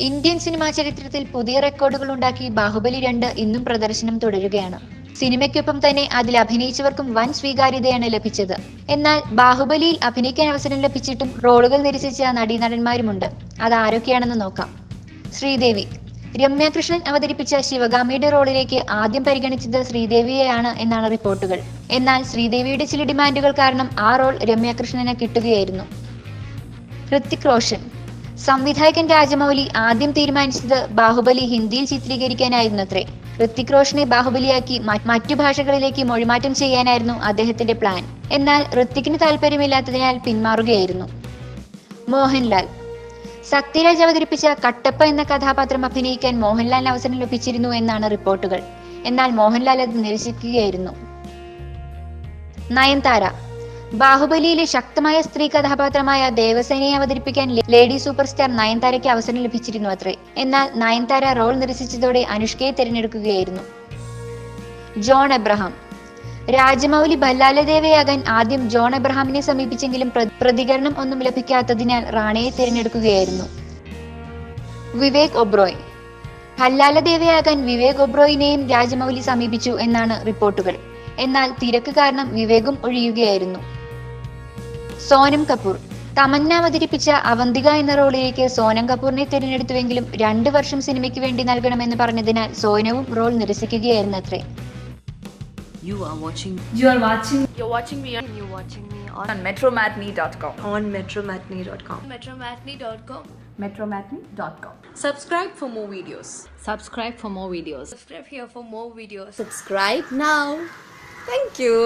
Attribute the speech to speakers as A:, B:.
A: Indian cinema ചരിത്രത്തിൽ പുതിയ റെക്കോർഡുകൾ ഉണ്ടാക്കി ബാഹുബലി 2 ഇന്നും പ്രദർശനം തുടരുകയാണ്. സിനിമയ്ക്കൊപ്പം തന്നെ അതിൽ അഭിനയിച്ചവർക്കും വൻ സ്വീകാര്യതയാണ് ലഭിച്ചത്. എന്നാൽ ബാഹുബലിയിൽ അഭിനയിക്കാൻ അവസരം ലഭിച്ചിട്ടും റോളുകൾ നിരസിച്ച നടീനടന്മാരുമുണ്ട്. അതാരൊക്കെയാണെന്ന് നോക്കാം. ശ്രീദേവി. രമ്യ കൃഷ്ണൻ അവതരിപ്പിച്ച ശിവഗാമിയുടെ റോളിലേക്ക് ആദ്യം പരിഗണിച്ചത് ശ്രീദേവിയെയാണ് എന്നാണ് റിപ്പോർട്ടുകൾ. എന്നാൽ ശ്രീദേവിയുടെ ചില ഡിമാൻഡുകൾ കാരണം ആ റോൾ രമ്യ കൃഷ്ണന് കിട്ടുകയായിരുന്നു. ഹൃത്തിക് റോഷൻ. സംവിധായകൻ രാജമൗലി ആദ്യം തീരുമാനിച്ചത് ബാഹുബലി ഹിന്ദിയിൽ ചിത്രീകരിക്കാനായിരുന്നത്രേ. ഹൃത്തിക് റോഷനെ ബാഹുബലിയാക്കി മറ്റു ഭാഷകളിലേക്ക് മൊഴിമാറ്റം ചെയ്യാനായിരുന്നു അദ്ദേഹത്തിന്റെ പ്ലാൻ. എന്നാൽ ഹൃത്തിക്കിന് താല്പര്യമില്ലാത്തതിനാൽ പിന്മാറുകയായിരുന്നു. മോഹൻലാൽ. സത്യരാജ് അവതരിപ്പിച്ച കട്ടപ്പ എന്ന കഥാപാത്രം അഭിനയിക്കാൻ മോഹൻലാലിന് അവസരം ലഭിച്ചിരുന്നു എന്നാണ് റിപ്പോർട്ടുകൾ. എന്നാൽ മോഹൻലാൽ അത് നിരസിക്കുകയായിരുന്നു. നയൻതാര. ബാഹുബലിയിലെ ശക്തമായ സ്ത്രീ കഥാപാത്രമായ ദേവസേനയെ അവതരിപ്പിക്കാൻ ലേഡി സൂപ്പർ സ്റ്റാർ നയൻതാരയ്ക്ക് അവസരം ലഭിച്ചിരുന്നു അത്രേ. എന്നാൽ നയൻതാര റോൾ നിരസിച്ചതോടെ അനുഷ്കയെ തിരഞ്ഞെടുക്കുകയായിരുന്നു. John Abraham. രാജമൗലി ഭല്ലാലദേവയാകാൻ ആദ്യം ജോൺ എബ്രഹാമിനെ സമീപിച്ചെങ്കിലും പ്രതികരണം ഒന്നും ലഭിക്കാത്തതിനാൽ റാണയെ തിരഞ്ഞെടുക്കുകയായിരുന്നു. വിവേക് ഒബ്രോയ്. ഭല്ലാലദേവയാകാൻ വിവേക് ഒബ്രോയിനെയും രാജമൗലി സമീപിച്ചു എന്നാണ് റിപ്പോർട്ടുകൾ. എന്നാൽ തിരക്ക് കാരണം വിവേകും ഒഴിയുകയായിരുന്നു. സോനം കപൂർ. തമന്ന അവതരിപ്പിച്ച അവന്തിക എന്ന റോളിലേക്ക് സോനം കപൂറിനെ തിരഞ്ഞെടുത്തുവെങ്കിലും 2 വർഷം സിനിമയ്ക്ക് വേണ്ടി നൽകണമെന്ന് പറഞ്ഞതിനാൽ സോനവും റോൾ നിരസിക്കുകയായിരുന്നു അത്രേ.
B: You're watching me
C: on metromatney.com.
B: metromatney.com.
C: Subscribe for more videos.
B: Subscribe for more videos.
C: Subscribe here for more videos.
B: Subscribe now.
C: Thank you.